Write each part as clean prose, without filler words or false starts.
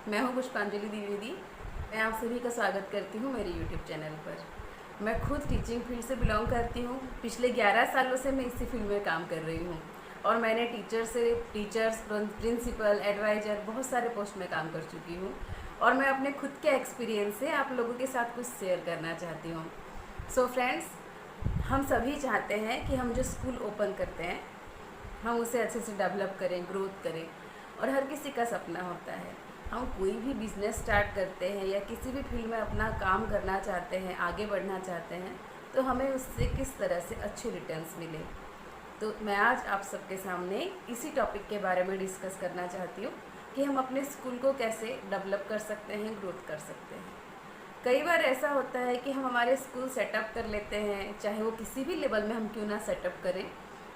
मैं हूं पुष्पांजलि द्विवेदी। मैं आप सभी का स्वागत करती हूं मेरे YouTube चैनल पर। मैं खुद टीचिंग फील्ड से बिलोंग करती हूं। पिछले 11 सालों से मैं इसी फील्ड में काम कर रही हूं और मैंने टीचर्स, प्रिंसिपल, एडवाइज़र बहुत सारे पोस्ट में काम कर चुकी हूं और मैं अपने खुद के एक्सपीरियंस से आप लोगों के साथ कुछ शेयर करना चाहती हूँ। सो फ्रेंड्स, हम सभी चाहते हैं कि हम जो स्कूल ओपन करते हैं हम उसे अच्छे से डेवलप करें, ग्रोथ करें, और हर किसी का सपना होता है। हम कोई भी बिज़नेस स्टार्ट करते हैं या किसी भी फील्ड में अपना काम करना चाहते हैं, आगे बढ़ना चाहते हैं, तो हमें उससे किस तरह से अच्छे रिटर्न्स मिले। तो मैं आज आप सबके सामने इसी टॉपिक के बारे में डिस्कस करना चाहती हूँ कि हम अपने स्कूल को कैसे डेवलप कर सकते हैं, ग्रोथ कर सकते हैं। कई बार ऐसा होता है कि हम हमारे स्कूल सेटअप कर लेते हैं, चाहे वो किसी भी लेवल में हम क्यों ना सेटअप करें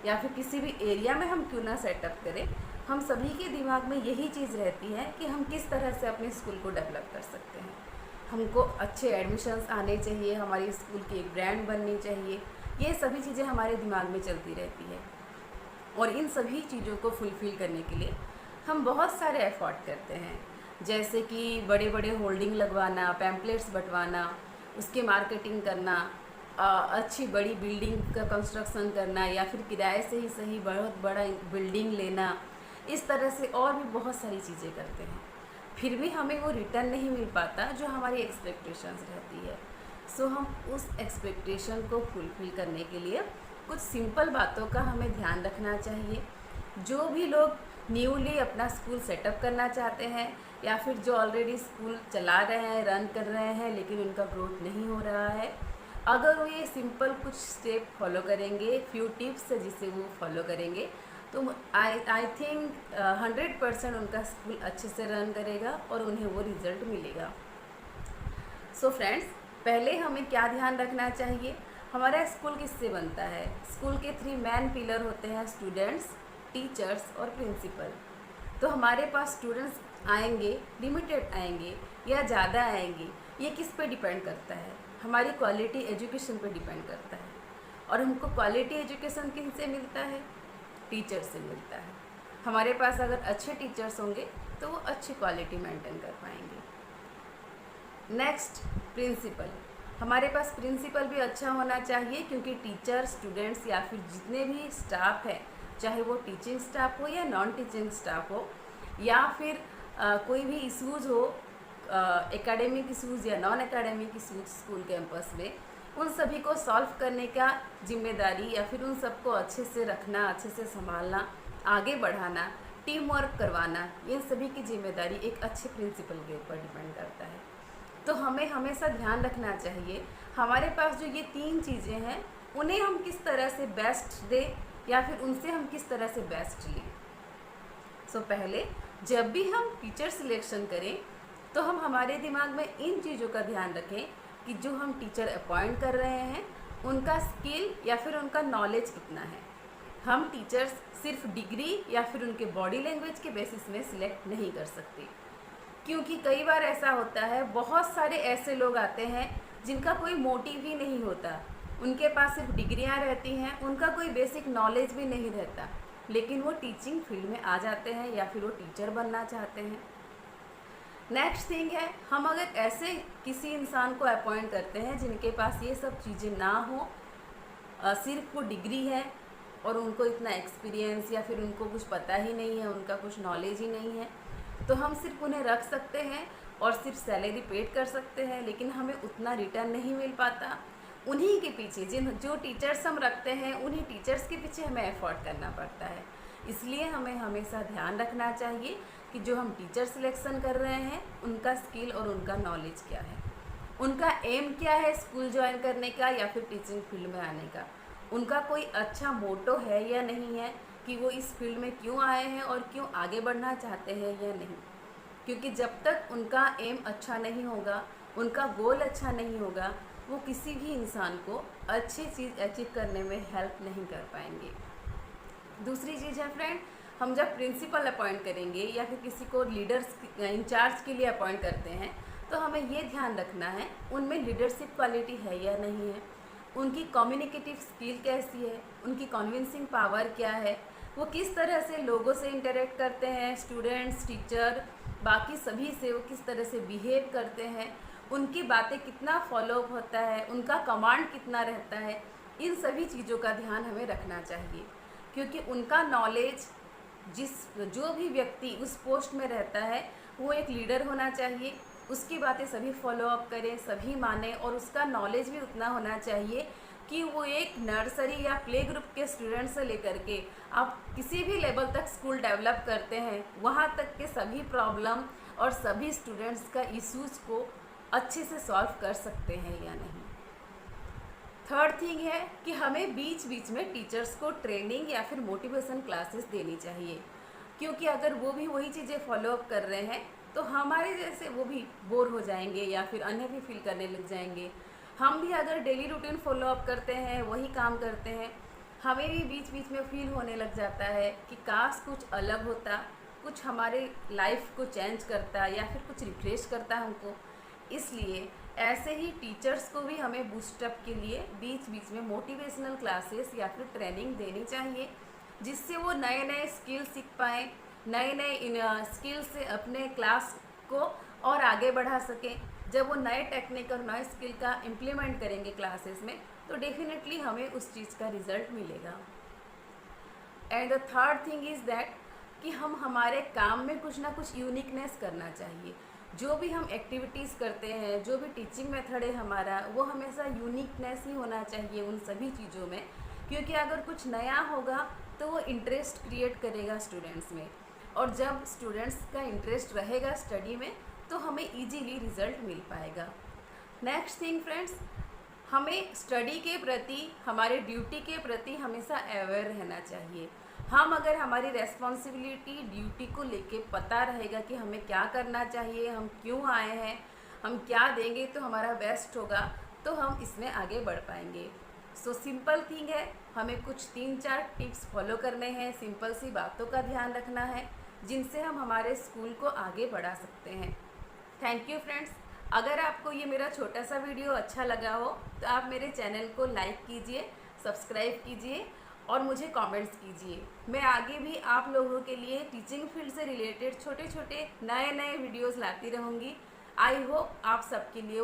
या फिर किसी भी एरिया में हम क्यों ना सेटअप करें, हम सभी के दिमाग में यही चीज़ रहती है कि हम किस तरह से अपने स्कूल को डेवलप कर सकते हैं। हमको अच्छे एडमिशन्स आने चाहिए, हमारी स्कूल की एक ब्रांड बननी चाहिए, ये सभी चीज़ें हमारे दिमाग में चलती रहती है। और इन सभी चीज़ों को फुलफ़िल करने के लिए हम बहुत सारे एफर्ट करते हैं, जैसे कि बड़े बड़े होल्डिंग लगवाना, पैम्पलेट्स बंटवाना, उसकी मार्केटिंग करना, अच्छी बड़ी बिल्डिंग का कंस्ट्रक्शन करना या फिर किराए से ही सही बहुत बड़ा बिल्डिंग लेना। इस तरह से और भी बहुत सारी चीज़ें करते हैं, फिर भी हमें वो रिटर्न नहीं मिल पाता जो हमारी एक्सपेक्टेशंस रहती है। सो हम उस एक्सपेक्टेशन को फुलफ़िल करने के लिए कुछ सिंपल बातों का हमें ध्यान रखना चाहिए। जो भी लोग न्यूली अपना स्कूल सेटअप करना चाहते हैं या फिर जो ऑलरेडी स्कूल चला रहे हैं, रन कर रहे हैं, लेकिन उनका ग्रोथ नहीं हो रहा है, अगर वो ये सिंपल कुछ स्टेप फॉलो करेंगे, फ्यू टिप्स है जिसे वो फॉलो करेंगे, तो आई थिंक 100% उनका स्कूल अच्छे से रन करेगा और उन्हें वो रिज़ल्ट मिलेगा। सो फ्रेंड्स, पहले हमें क्या ध्यान रखना चाहिए, हमारा स्कूल किससे बनता है। स्कूल के 3 मेन पिलर होते हैं, स्टूडेंट्स, टीचर्स और प्रिंसिपल। तो हमारे पास स्टूडेंट्स आएंगे, लिमिटेड आएंगे या ज़्यादा आएंगे, ये किस पे डिपेंड करता है, हमारी क्वालिटी एजुकेशन पे डिपेंड करता है। और हमको क्वालिटी एजुकेशन किन से मिलता है, टीचर से मिलता है। हमारे पास अगर अच्छे टीचर्स होंगे तो वो अच्छी क्वालिटी मेंटेन कर पाएंगे। Next, principal. हमारे पास प्रिंसिपल भी अच्छा होना चाहिए, क्योंकि टीचर, स्टूडेंट्स या फिर जितने भी स्टाफ है, चाहे वो टीचिंग स्टाफ हो या नॉन टीचिंग स्टाफ हो, या फिर कोई भी इश्यूज़ हो, एकेडमिक इश्यूज़ या non academic issues school campus में, उन सभी को सॉल्व करने का जिम्मेदारी या फिर उन सबको अच्छे से रखना, अच्छे से संभालना, आगे बढ़ाना, टीम वर्क करवाना, इन सभी की जिम्मेदारी एक अच्छे प्रिंसिपल के ऊपर डिपेंड करता है। तो हमें हमेशा ध्यान रखना चाहिए हमारे पास जो ये 3 चीज़ें हैं उन्हें हम किस तरह से बेस्ट दें या फिर उनसे हम किस तरह से बेस्ट लें। सो पहले जब भी हम टीचर सिलेक्शन करें तो हम हमारे दिमाग में इन चीज़ों का ध्यान रखें कि जो हम टीचर अपॉइंट कर रहे हैं उनका स्किल या फिर उनका नॉलेज कितना है। हम टीचर्स सिर्फ डिग्री या फिर उनके बॉडी लैंग्वेज के बेसिस में सिलेक्ट नहीं कर सकते, क्योंकि कई बार ऐसा होता है, बहुत सारे ऐसे लोग आते हैं जिनका कोई मोटिव ही नहीं होता, उनके पास सिर्फ डिग्रियां रहती हैं, उनका कोई बेसिक नॉलेज भी नहीं रहता, लेकिन वो टीचिंग फील्ड में आ जाते हैं या फिर वो टीचर बनना चाहते हैं। नेक्स्ट थिंग है, हम अगर ऐसे किसी इंसान को अपॉइंट करते हैं जिनके पास ये सब चीज़ें ना हो, सिर्फ वो डिग्री है और उनको इतना एक्सपीरियंस या फिर उनको कुछ पता ही नहीं है, उनका कुछ नॉलेज ही नहीं है, तो हम सिर्फ उन्हें रख सकते हैं और सिर्फ सैलरी पेड कर सकते हैं, लेकिन हमें उतना रिटर्न नहीं मिल पाता। उन्हीं के पीछे जो टीचर्स हम रखते हैं, उन्हीं टीचर्स के पीछे हमें एफर्ट करना पड़ता है। इसलिए हमें हमेशा ध्यान रखना चाहिए कि जो हम टीचर सिलेक्शन कर रहे हैं उनका स्किल और उनका नॉलेज क्या है, उनका एम क्या है स्कूल ज्वाइन करने का या फिर टीचिंग फील्ड में आने का, उनका कोई अच्छा मोटो है या नहीं है कि वो इस फील्ड में क्यों आए हैं और क्यों आगे बढ़ना चाहते हैं या नहीं। क्योंकि जब तक उनका एम अच्छा नहीं होगा, उनका गोल अच्छा नहीं होगा, वो किसी भी इंसान को अच्छी चीज़ अचीव करने में हेल्प नहीं कर पाएंगे। दूसरी चीज़ है फ्रेंड, हम जब प्रिंसिपल अपॉइंट करेंगे या फिर किसी को लीडर्स इंचार्ज के लिए अपॉइंट करते हैं, तो हमें ये ध्यान रखना है उनमें लीडरशिप क्वालिटी है या नहीं है, उनकी कम्युनिकेटिव स्किल कैसी है, उनकी कन्विंसिंग पावर क्या है, वो किस तरह से लोगों से इंटरेक्ट करते हैं, स्टूडेंट्स, टीचर, बाकी सभी से वो किस तरह से बिहेव करते हैं, उनकी बातें कितना फॉलोअप होता है, उनका कमांड कितना रहता है, इन सभी चीज़ों का ध्यान हमें रखना चाहिए। क्योंकि उनका नॉलेज, जो भी व्यक्ति उस पोस्ट में रहता है वो एक लीडर होना चाहिए, उसकी बातें सभी फॉलोअप करें, सभी माने, और उसका नॉलेज भी उतना होना चाहिए कि वो एक नर्सरी या प्ले ग्रुप के स्टूडेंट से लेकर के आप किसी भी लेवल तक स्कूल डेवलप करते हैं, वहाँ तक के सभी प्रॉब्लम और सभी स्टूडेंट्स का इश्यूज़ को अच्छे से सॉल्व कर सकते हैं या नहीं। थर्ड थिंग है कि हमें बीच बीच में टीचर्स को ट्रेनिंग या फिर मोटिवेशन क्लासेस देनी चाहिए, क्योंकि अगर वो भी वही चीज़ें फॉलोअप कर रहे हैं तो हमारे जैसे वो भी बोर हो जाएंगे या फिर अनहैप्पी फील करने लग जाएंगे। हम भी अगर डेली रूटीन फॉलोअप करते हैं, वही काम करते हैं, हमें भी बीच बीच में फील होने लग जाता है कि काश कुछ अलग होता, कुछ हमारे लाइफ को चेंज करता या फिर कुछ रिफ्रेश करता हमको। इसलिए ऐसे ही टीचर्स को भी हमें बूस्टअप के लिए बीच बीच में मोटिवेशनल क्लासेस या फिर ट्रेनिंग देनी चाहिए, जिससे वो नए नए स्किल सीख पाएँ, नए नए स्किल से अपने क्लास को और आगे बढ़ा सकें। जब वो नए टेक्निक और नए स्किल का इम्प्लीमेंट करेंगे क्लासेस में तो डेफिनेटली हमें उस चीज़ का रिज़ल्ट मिलेगा। And the third thing is that कि हम हमारे काम में कुछ ना कुछ यूनिकनेस करना चाहिए। जो भी हम एक्टिविटीज़ करते हैं, जो भी टीचिंग मेथड है हमारा, वो हमेशा यूनिकनेस ही होना चाहिए उन सभी चीज़ों में, क्योंकि अगर कुछ नया होगा तो वो इंटरेस्ट क्रिएट करेगा स्टूडेंट्स में, और जब स्टूडेंट्स का इंटरेस्ट रहेगा स्टडी में तो हमें इजीली रिज़ल्ट मिल पाएगा। नेक्स्ट थिंग फ्रेंड्स, हमें स्टडी के प्रति, हमारे ड्यूटी के प्रति हमेशा अवेयर रहना चाहिए। हम अगर हमारी रेस्पॉन्सिबिलिटी, ड्यूटी को लेके पता रहेगा कि हमें क्या करना चाहिए, हम क्यों आए हैं, हम क्या देंगे तो हमारा बेस्ट होगा, तो हम इसमें आगे बढ़ पाएंगे। सो सिंपल थिंग है, हमें कुछ 3-4 टिप्स फॉलो करने हैं, सिंपल सी बातों का ध्यान रखना है, जिनसे हम हमारे स्कूल को आगे बढ़ा सकते हैं। Thank you friends. अगर आपको ये मेरा छोटा सा वीडियो अच्छा लगा हो तो आप मेरे चैनल को लाइक कीजिए, सब्सक्राइब कीजिए और मुझे कमेंट्स कीजिए। मैं आगे भी आप लोगों के लिए टीचिंग फील्ड से रिलेटेड छोटे छोटे नए नए वीडियोस लाती रहूँगी। आई होप आप सबके लिए